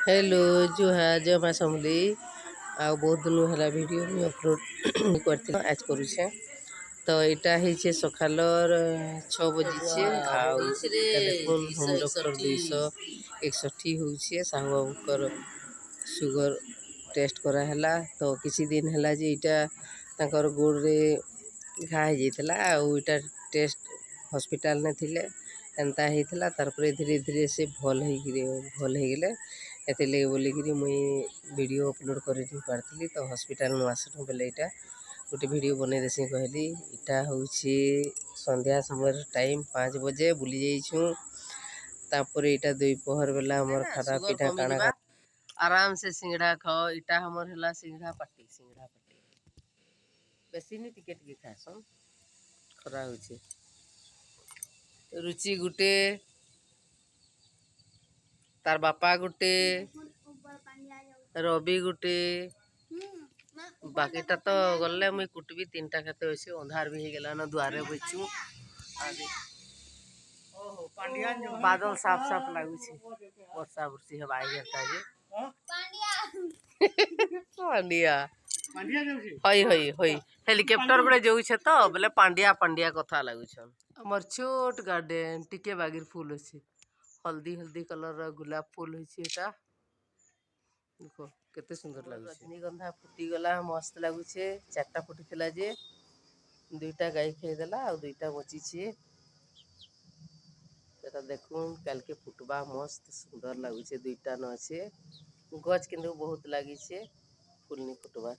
Hello जो है जय माँ समली आ बहुत दिन है वीडियो मुझे अपलोड करती आज करुचे तो यहाँ है सकालर 6 बजे देखो होम डॉक्टर 261 होचे साहू बाबूकर सुगर टेस्ट कराला तो किसी दिन है जे यहाँ गोड़े घा हो जाता टेस्ट हॉस्पिटल ने थिले एंता होता तारपर धीरे धीरे से भल हो गले एतिले बोलिकी मुई वीडियो अपलोड कर पार्थिली तो हॉस्पिटल में आसलु बेले यहाँ गोटे वीडियो बन देसी कहली इटा हूँ संध्या समय टाइम 5 बजे बुली जाइछू तापर यहाँ दोपहर बेला आमर खाना पीना काना आराम से सिंगड़ा खाओ इटा हमर है सिंगड़ा पार्टी बेसी नहीं टिके टिके खासन खरा हो रुचि गुटे तार बापा गुटे रवि गुटे बाकीटा तो गले मुई कुटबी 3टा खेते अच्छे अंधार भी हो गला दुआरे बचू बादल साफ साफ लगुच वर्षा बुर्षी हवा पांडिया हई हई हई हेलिकॉप्टर गुड़े जो तो बोले पांडिया पांडिया कथा लगुन हमर छोट गार्डन टिके बागिर फूल अच्छे हल्दी हल्दी कलर गुलाब फूल होता देखो केते सुंदर लगुच रजनीगंधा फुटीगला मस्त लगुचे 4टा फुटी जे 2टा गाय खाईदेला आ 2टा बची देखून कल के फुटबा मस्त सुंदर लगुचे 2टा न अच्छे गच किंतु बहुत लगी फूल नहीं फुटबार।